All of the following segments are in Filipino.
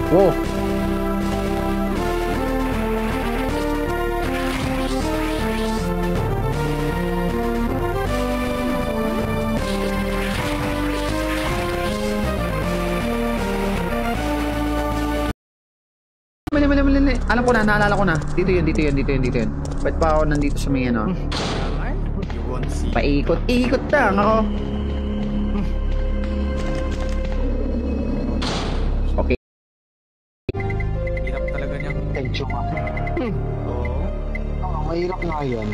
Wow. Mali. Alam ko na, naalala ko na. Dito yun. Ba't pa ako nandito sa may ano? Paikot lang ako. Okay. Hirap talaga niyang Medyo oo. Mahirap nga yan.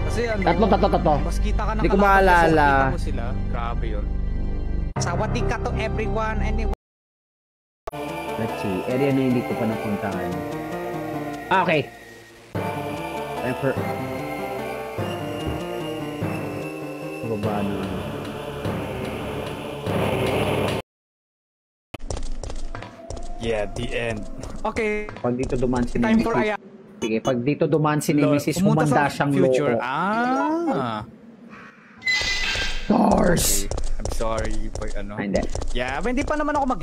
Kasi ano, Tatlo. mas kita ka ng Hindi ko kalaban maalala. kasi kita mo sila. Grabe yun. Sawadika to everyone. Anyway. Let's see. Area na hindi ko pa napuntahan. Okay. Time for... Baba na. Yeah, the end. Okay. Pag dito dumaan si Time Nemesis. for Aya. Sige, pag dito dumaan si Nemesis, Pumunta humanda sa siyang future. loko. Stars. I'm sorry for ano. Hindi. Yeah, but hindi pa naman ako mag...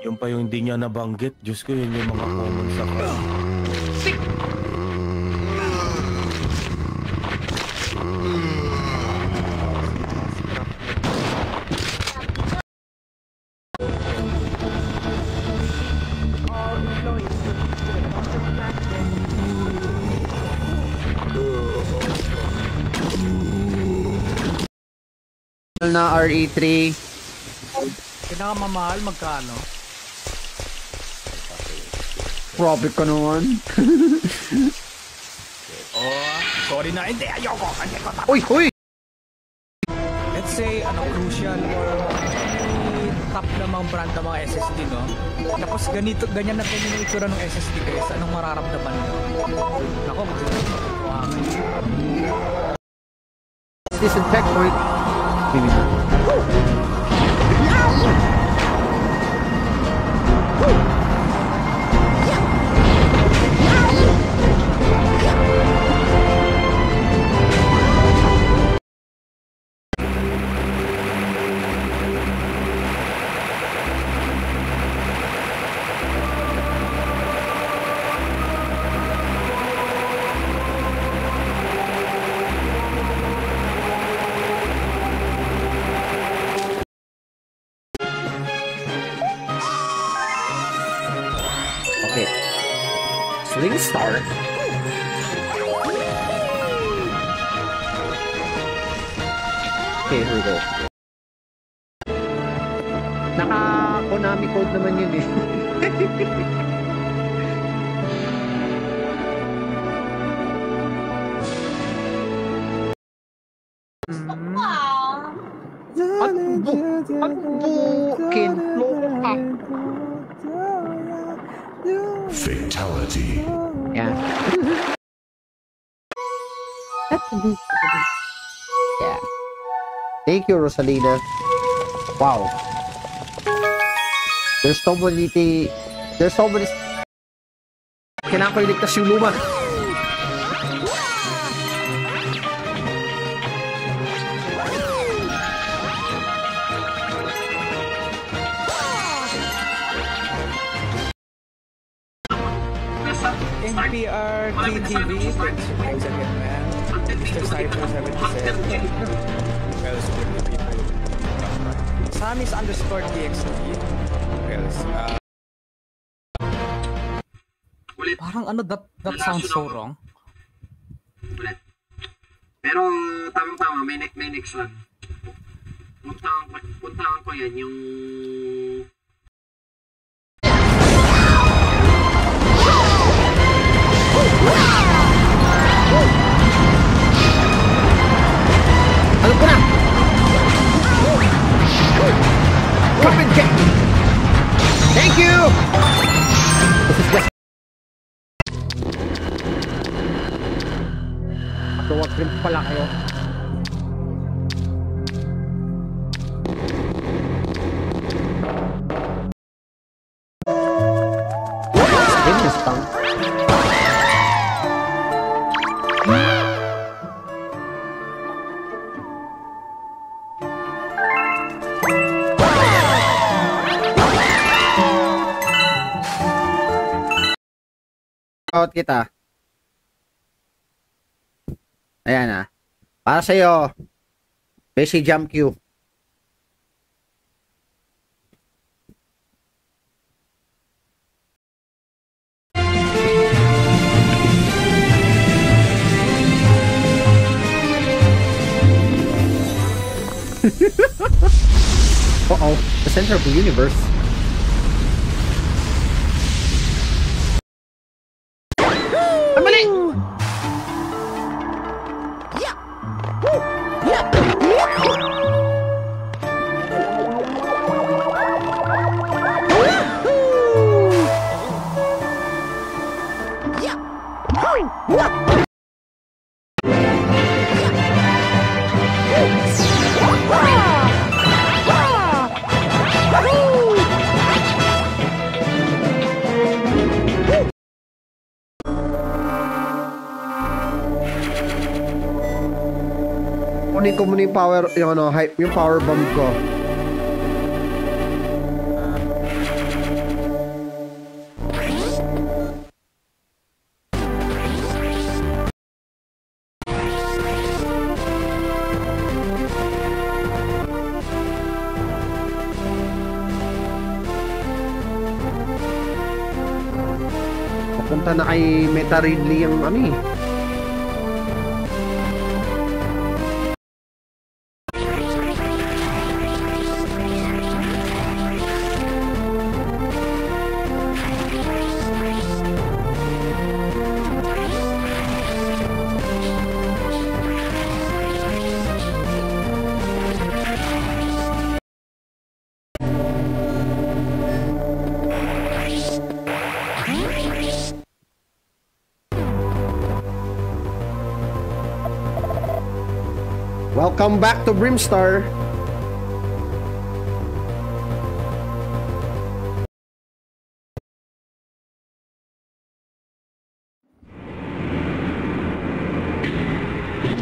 Yung pa yung hindi niya nabanggit. Diyos ko, yun yung mga common sa kanya. Na RE3. Pinakamamahal magkano? Profit ka naman. Oh, sorry na. Hindi, ayoko. Hindi ko tapos. Uy! Let's say, crucial or any top namang brand ng mga SSD, no? Tapos ganyan na yung itsura ng SSD, guys. Anong mararamdaman nyo? Nako, Disinfect point. Bibi na. Okay. Swing start. Okay, here we go. Naka-Konami code naman yun eh. Pagbukin. Loko ka. Fatality. Yeah. Yeah. Thank you, Rosalina. Wow. There's so many... Kailangan ko iligtas yung luma. NPR TTV, thanks again, man. Mr. Cypher 77. Well, super people. Samis _ TXT. Well, parang ano, that sounds so wrong. Ulit. Pero tamang-tama, may next one. Puntahan ko yan, yung... Alam ko na! Drop and kick! Thank you! This is just... Matuwag rin pala kayo. Mustang. Out kita. Ayan ah. Para sa'yo. Basic jump queue. Uh-oh. The center of the universe. Kunin ko muna yung power, yung ano, hype, yung power bomb ko. Papunta na kay Meta Ridley yung ano eh. Welcome back to Brimstar.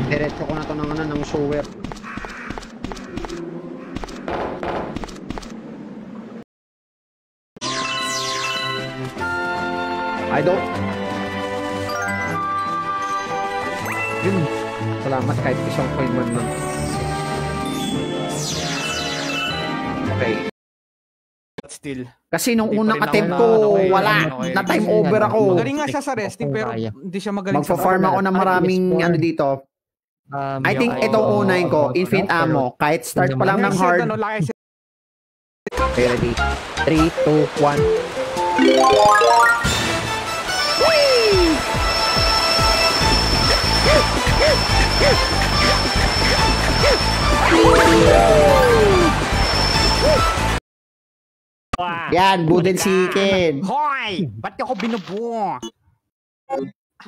Diretso ko na to ng shower. I don't. Yun. Salamat kahit isang coin man lang. Okay. Still. Kasi nung Hindi pa unang rin attempt ako ko, okay, wala. okay. Na time over ako. Magaling nga siya sa resting pero hindi siya magaling sa Magpa-farm ako ng maraming ano dito. I think itong unahin ko, infinite ammo. Kahit start pa lang ng hard. Okay, ready? 3, 2, 1. Yan, Buden Chicken. Hoy! Ba't ako binubuo?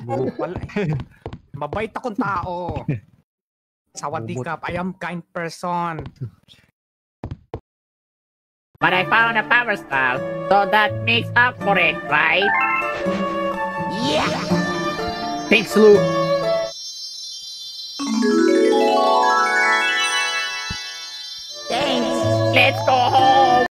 Wala. Mabait akong tao. Sawadikap, I am kind person. But I found a power style, so that makes up for it, right? Yeah! Thanks, Luke. Thanks! Let's go home!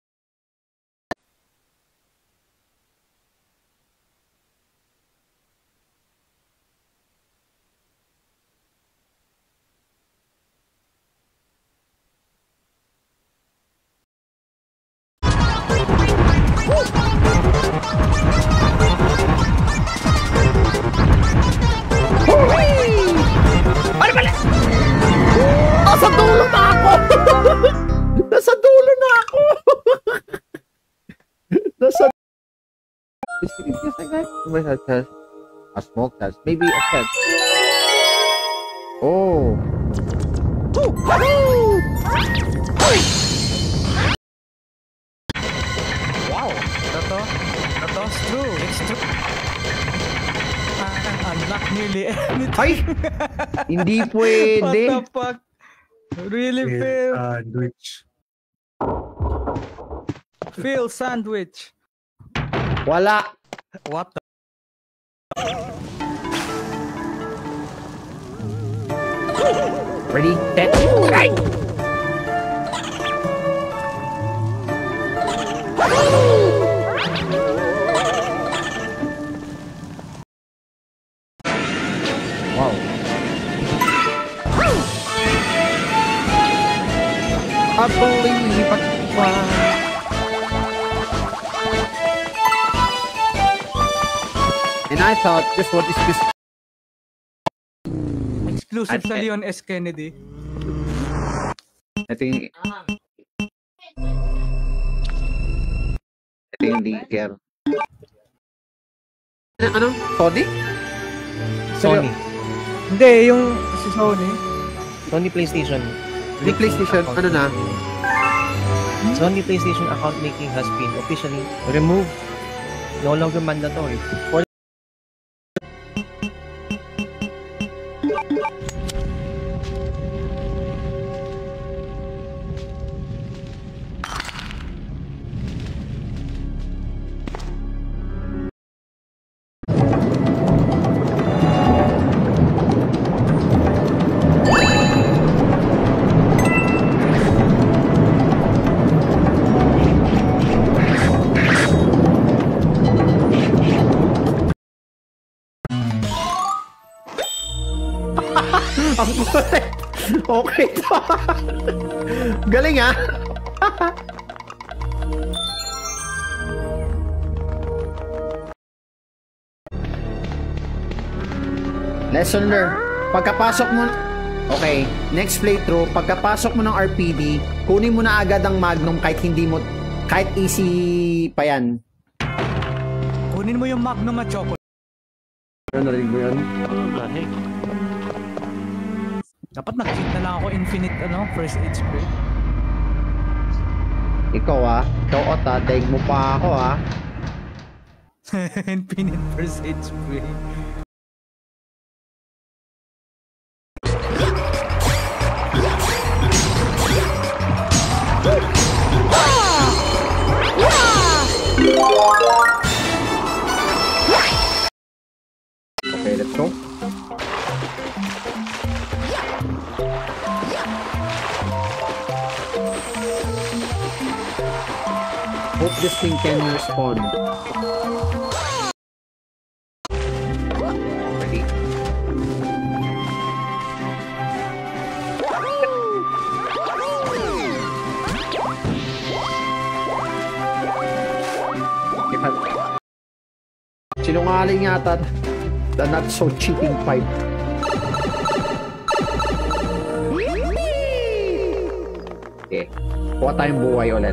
Nasa dulo na ako! Nasa dulo na ako! Nasa... A smoke test. Maybe a test. Oh. Wow! That's true. It's true. Unlock nearly anything. Ay! Hindi pwede. What the fuck? Really, Phil? Sandwich. Phil sandwich. Wala. What the Ready, set, strike! Wow. I believe I can fly. And I thought this was this. Exclusive sa Leon S. Kennedy. Ito yung leaker. Ano? Sony? Sony. Hindi, yung si Sony. Sony PlayStation. Di PlayStation, ano na? Sony PlayStation account making has been officially removed. No longer mandatory. For Ang kulit. Okay to. Galing ah. Lesson learned. Pagkapasok mo... Okay, next playthrough, pagkapasok mo ng RPD, kunin mo na agad ang Magnum kahit hindi mo... Kahit easy pa yan. Kunin mo yung Magnum at Choco. Narinig mo yun? Dapat nag-cheat na lang ako infinite first aid spray. Ikaw ah. Ikaw Ota, daig mo pa ako ah. Infinite first aid spray. Okay, let's go. Hope this thing can respond. Ready? Sinungaling yata the not so cheating pipe. Okay. Kuha tayong buhay ulit.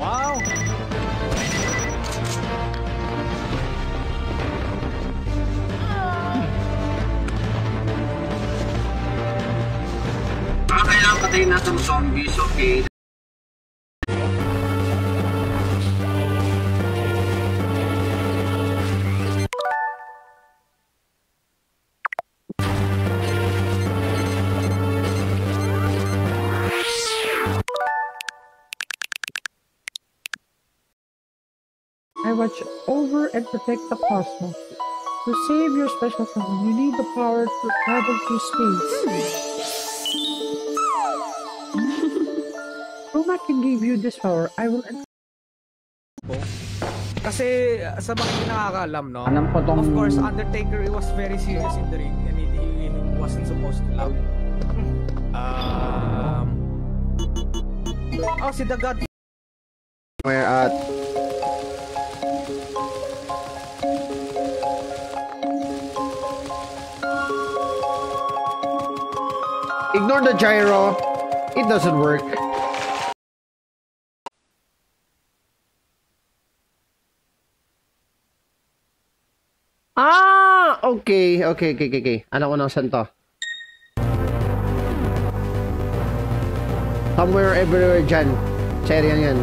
Wow! Kailangan patayin natin ang zombies, okay? I watch over and protect the cosmos. To save your special someone, you need the power to travel through space. Roma can give you this power. I will... Kasi sa mga hindi nakakaalam, no? Alam ko tong... Of course, Undertaker was very serious in the ring and he wasn't supposed to laugh. Oh, si The God. Where at... Ignore the gyro. It doesn't work. Ah! Okay. Alam ko na saan to. Somewhere, everywhere dyan. Seryo yan.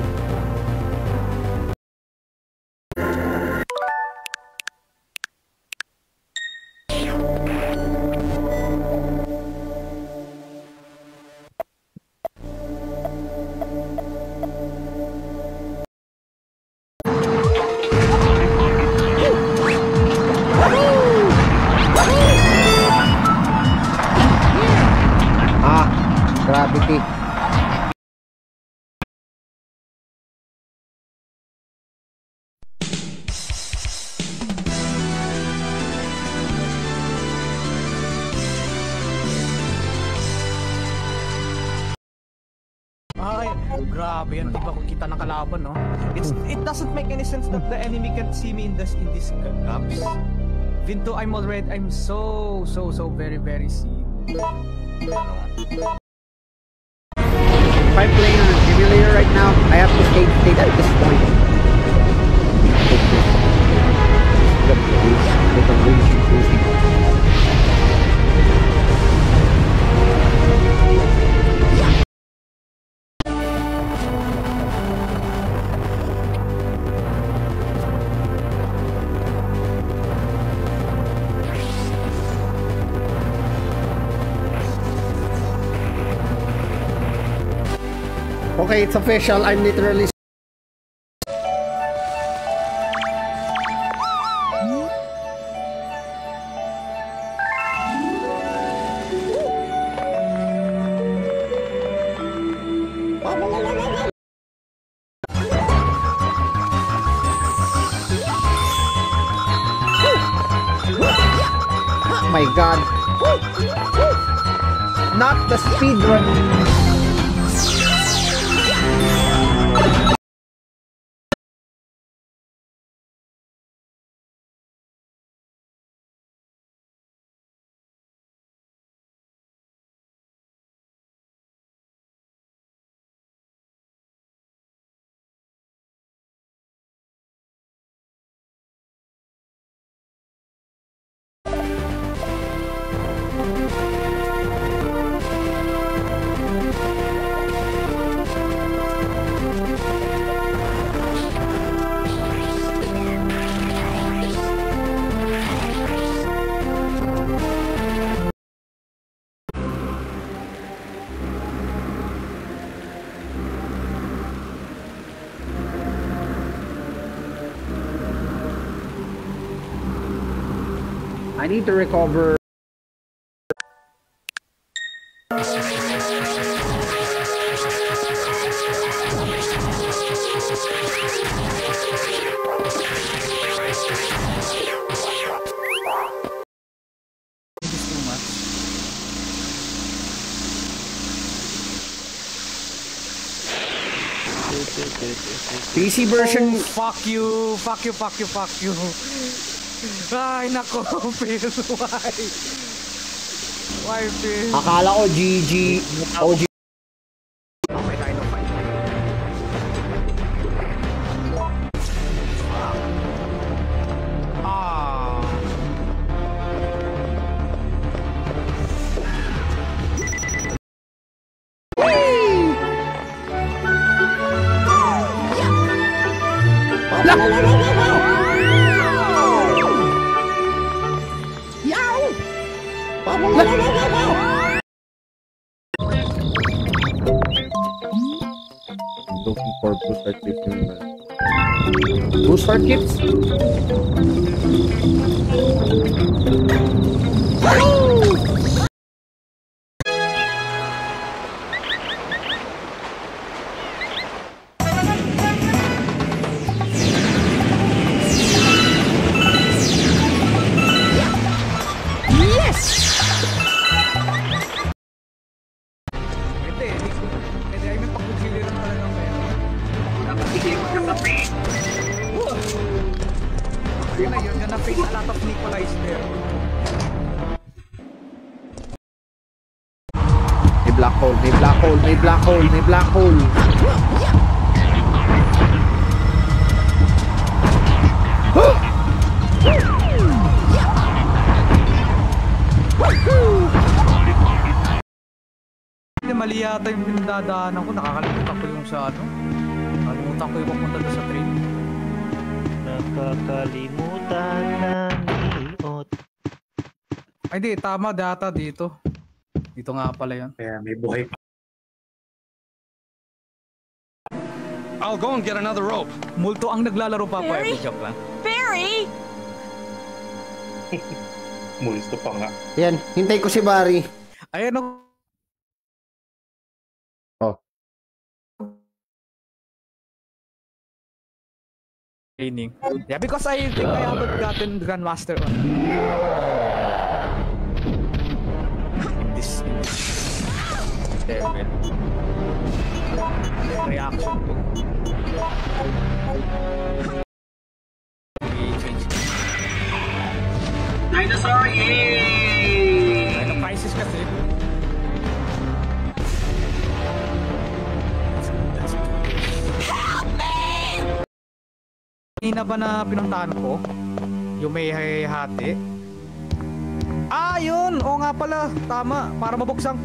City. Ay, grabe yan. Iba ko kita ng kalaban, no? It doesn't make any sense that the enemy can see me in this gaps. Even though I'm so very seen. If I'm playing on a simulator right now, I have to stay at this point. Okay, it's official. I'm literally... Oh my god. Not the speed run. I need to recover. PC version. Oh, fuck you. Ay, nako, Phil. Why, Phil? Akala ko GG. OG. Okay, tayo na fight. Looking for booster kits. Booster kits? You're gonna face a lot of Nikolai's there. May black hole, may black hole, may black hole, may black hole. Mali yata yung pinagdadaanan ko. Nakakalimutan ko yung sa ano. Nakalimutan ko yung papunta doon sa train. Nakakalimutan ng iot. Ay di, tama data dito. Dito nga pala yan. Kaya may buhay pa. I'll go and get another rope. Multo ang naglalaro pa pa. Joke lang. Barry! Multo pa nga. Yan, hintay ko si Barry. Ayan o. training. Yeah, because I think I haven't gotten Grandmaster on in this level. Reaction to Dinosaur, yay! Dino Crisis kasi. Kanina ba na pinuntahan ko? Yung may hati? Ah, yun! Oo nga pala, tama. Para mabuksang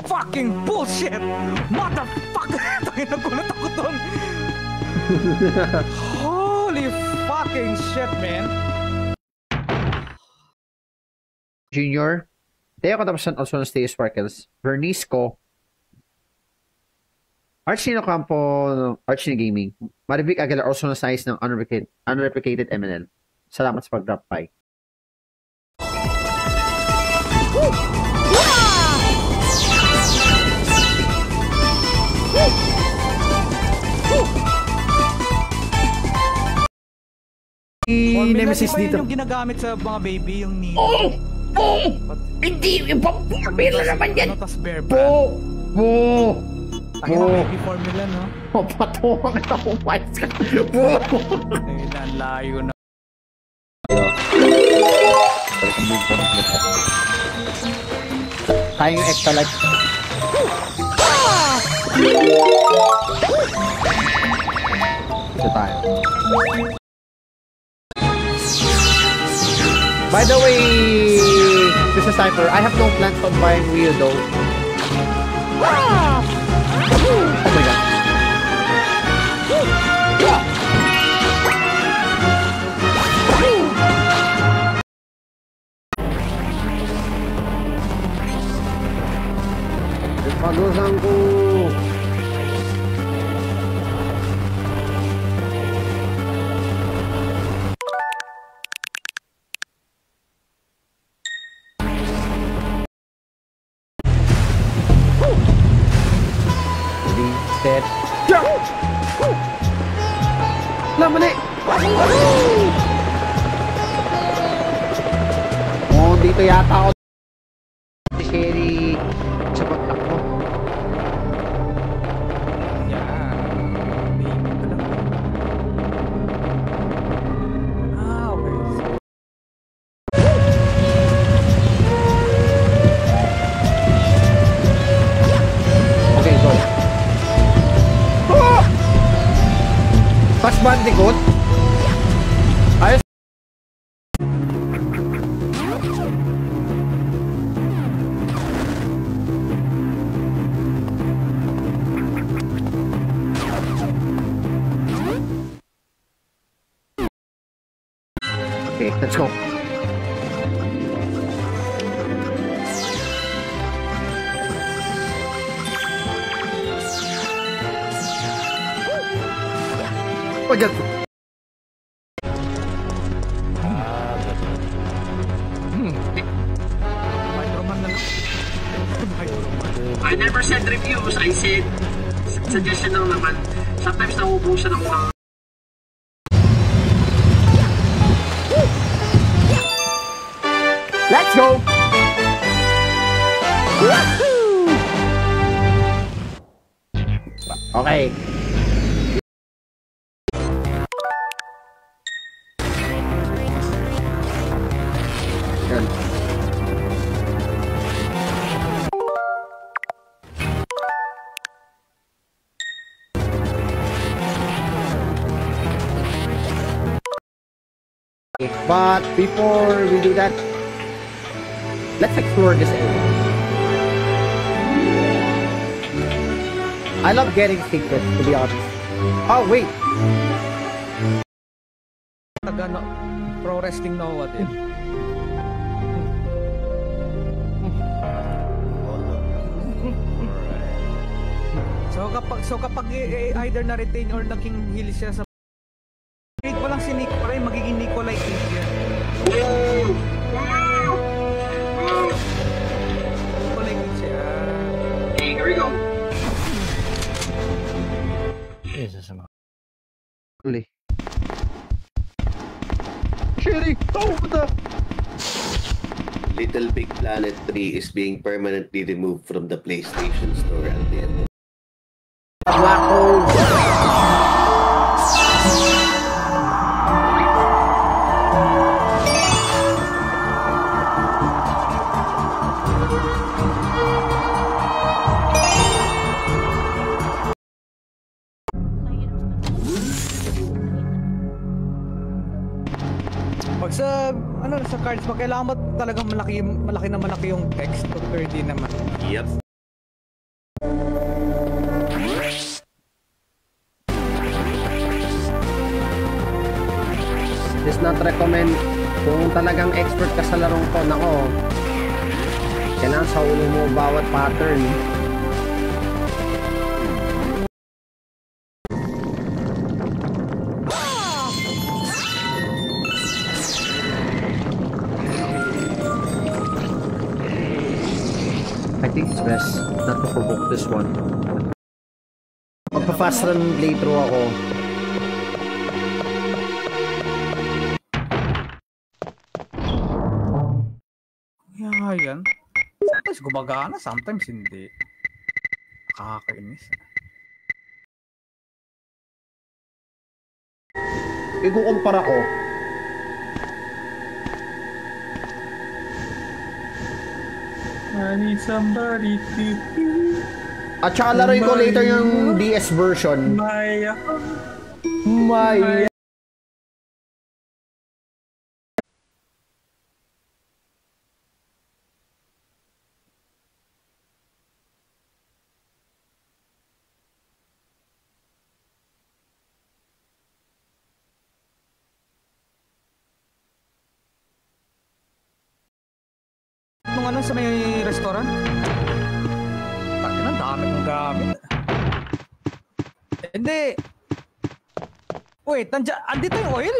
fucking bullshit! Motherfucker! Tangin, nagulat ako doon! Holy fucking shit, man! Junior. Teo katapusan also ng Stay Sparkles. Vernice ko. Archie Campo, Archie Gaming. Marivic Aguilar also na size ng unreplicated MNL. Salamat sa pag-drop by. Nemesis dito. Yung ginagamit sa mga baby, yung ni... Hindi, ibang formula naman yan. Ano, tas bear brand. Po! Tayo na baby formula, no? Patuwang ito kung fights ka. Ay, nalayo na. Tayo yung extra life. Ito tayo. By the way, Mr. Cypher, I have no plans on buying Rio though. Oh my god. Pagusan ko. Set. Laman eh! Oh, dito yata ako si Sherry sa pagtakbo. Okay, go. Crash Bandicoot? Ayos. Okay, let's go. Oh, God. I never said reviews, I said suggestion lang naman. Sometimes nauubusan ako ng... Let's go! Okay. Yan. But before we do that, let's explore this area. I love getting secrets, to be honest. Oh, wait. Taga pro wrestling Noah din. So kapag either na-retain or naging heal siya sa grade pa lang si Nick pa rin, magiging Nikolai Cage yan. Nikolai Cage siya. Okay, here we go. Jesus, Uli. Little Big Planet 3 is being permanently removed from the PlayStation Store at the end. Pag sa cards mo, kailangan mo talagang malaki yung text or hindi naman. Yep. Does not recommend. Kung talagang expert ka sa larong to, nako, kailangan sa ulo mo bawat pattern. I think it's best not to provoke this one. Magpa-fast run playthrough ako. Yeah, yan. Sometimes gumagana, sometimes hindi. Nakakainis. Ikukumpara ko. I need somebody to At saka laruin ko later yung DS version. Maya. Nung ano sa may restaurant? Takin ang dami kong gamit. Hindi. Wait, andito yung oil?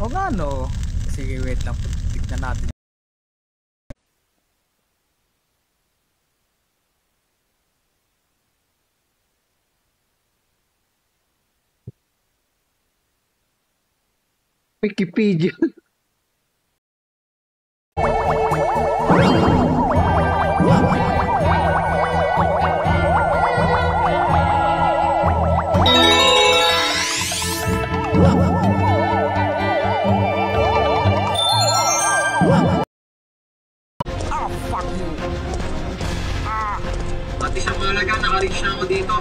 O nga no. Sige, wait lang. Tignan natin. Wikipedia. At isang malaga, naka-reach na ako dito.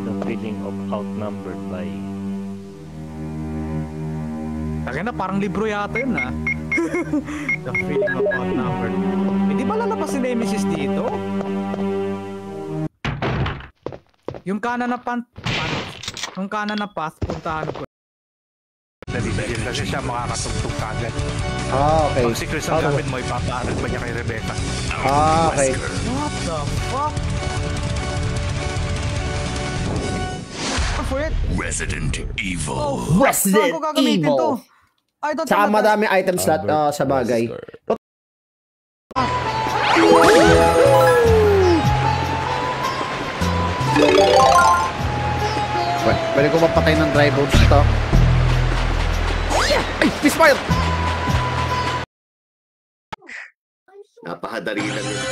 The feeling of outnumbered by... Takin na, parang libro yata yun ha. The feeling of outnumbered. Hindi ba lalabas si Nemesis dito? Yung kanan na yung kanan na path, puntahan ko. Kasi siya makakatugtog kagad. Ah, okay. Pag si Chris ang gamit mo, ipapaarag ba niya kay Rebecca? Ah, okay. What the fuck? For it? Resident Evil. Oh, Resident saan ko gagamitin Evil. to? I don't Saka know. madami items sa bagay. Pwede ko mapatay ng dry bones ito. Ay! Misfire! Napakadali lang yun.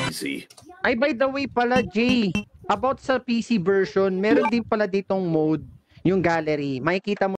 Easy. Ay, by the way pala, Jay, about sa PC version, meron din pala ditong mode, yung gallery. Makikita mo.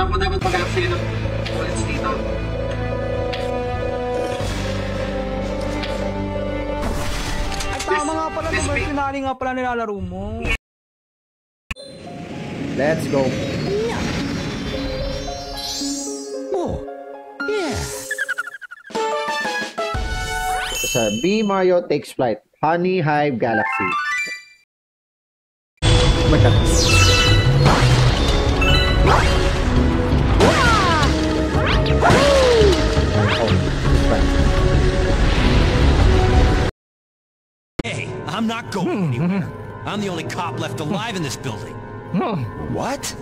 Saan ko dapat mag-aksaya ng bullets dito? Ay, tama nga pala, no, mercenary nga pala nilalaro mo. Let's go. Oh, yeah. Sa B Mario Takes Flight, Honey Hive Galaxy. Hey, I'm not going anywhere. I'm the only cop left alive in this building. What?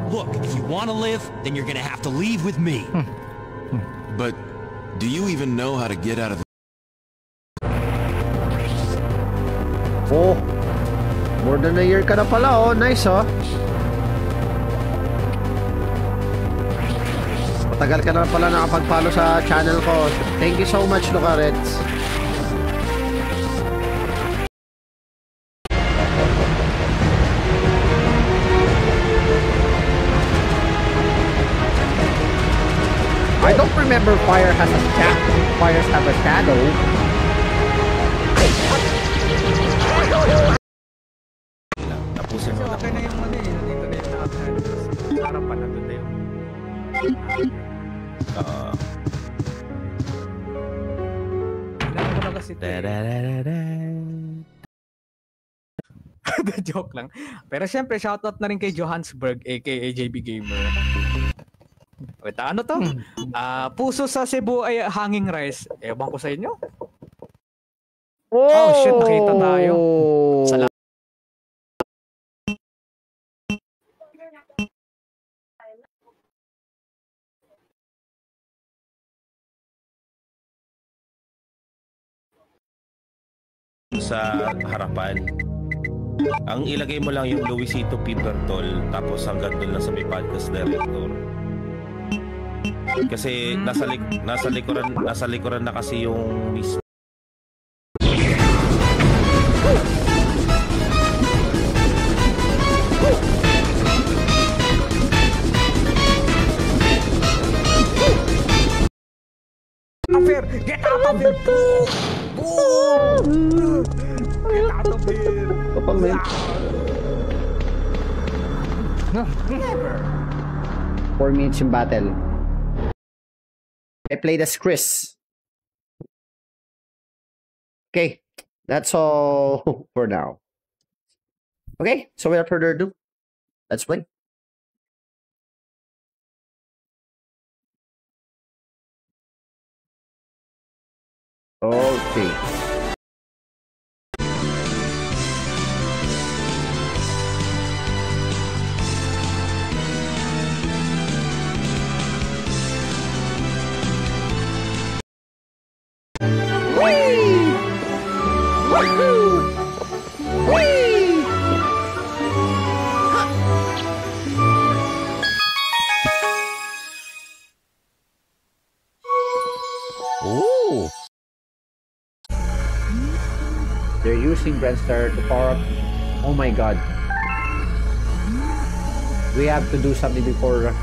Look, if you want to live, then you're gonna have to leave with me. But do you even know how to get out of the... Oh, more than a year ka na pala, oh. Nice, oh. Matagal ka na pala nakapag-follow sa channel ko. Thank you so much, Lucarets. I don't remember fires have a shadow. Tapusin mo. Okay na yung ano eh. Dito na yung nakapagod. Harapan na doon na yun. Kailangan ko na kasi ito eh. Joke lang. Pero syempre, shoutout na rin kay Johannesburg, aka JB Gamer. Wait, ano to? Puso sa Cebu ay hanging rice. Ewan ko sa inyo. Oh shit, nakita tayo. Salamat. Sa harapan. Ang ilagay mo lang yung Luisito P. Bertol tapos hanggang doon lang sa may podcast director. Kasi nasa likuran na kasi yung mismo. Get out of here! Boom! Get out of here! Kapag may... 4 minutes in battle. I played as Chris. Okay, that's all for now. Okay, so without further ado, let's play. Okay. Ooh. They're using Brendstar to power up. Oh my god. We have to do something before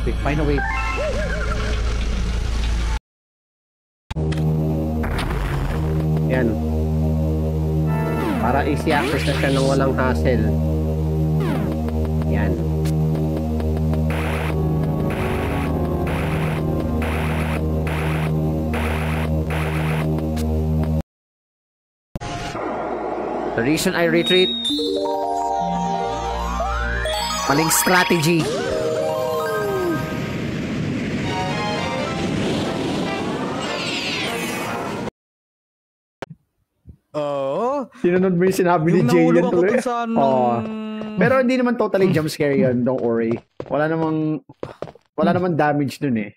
we find a way. Yan. Para easy access na siya ng walang hassle. Yan. The reason I retreat, maling strategy. Oo. Sinunod mo yung sinabi ni Jay yan tuloy. Pero hindi naman totally jump scare yun, don't worry. Wala namang damage dun eh.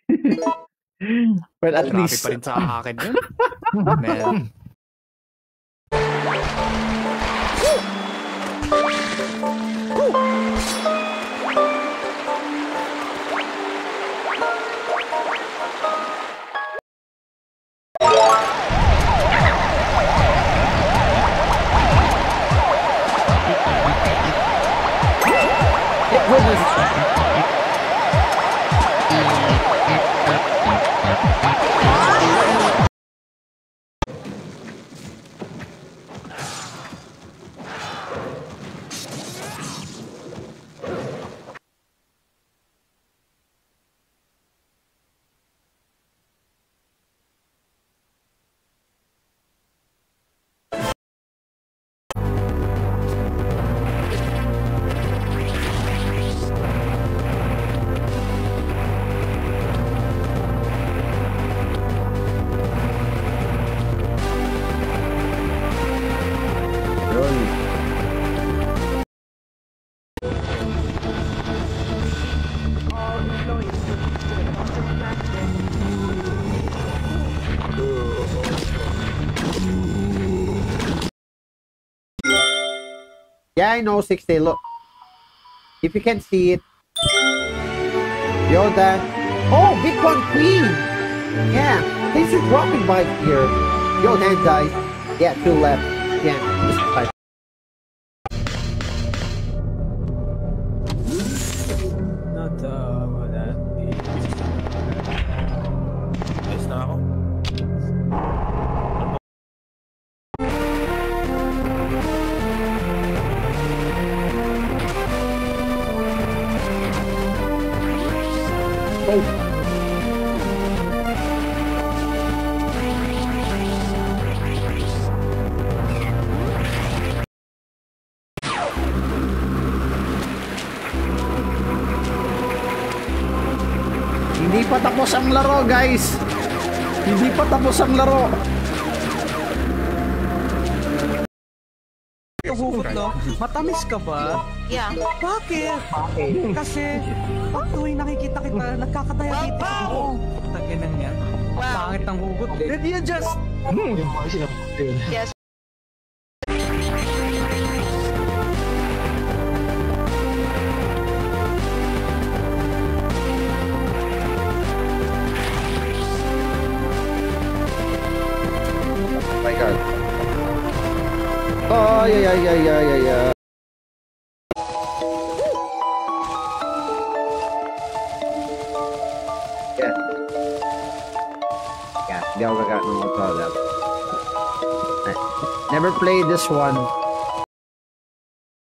But at least... pa rin sa akin yun. Man. Witness Yeah, I know, 60. Look. If you can see it. Yo, that. Oh, Bitcoin Queen! Yeah, thanks for dropping by here. Yo, Dan, guys. Yeah, 2 left. Yeah, just 5. Not that. Ayos na ako. Hindi pa tapos ang laro, guys. Hindi pa tapos ang laro. Hugot, no? Matamis ka ba? Yeah. Bakit? Kasi, pag tuwing nakikita kita, nagkakadiabetes ako. Taginan niya. Pangit ang hugot, eh. Did you just... Yes. Oh my god. Oh, yeah. Yeah, hindi ako gagat ng motor. Never played this one.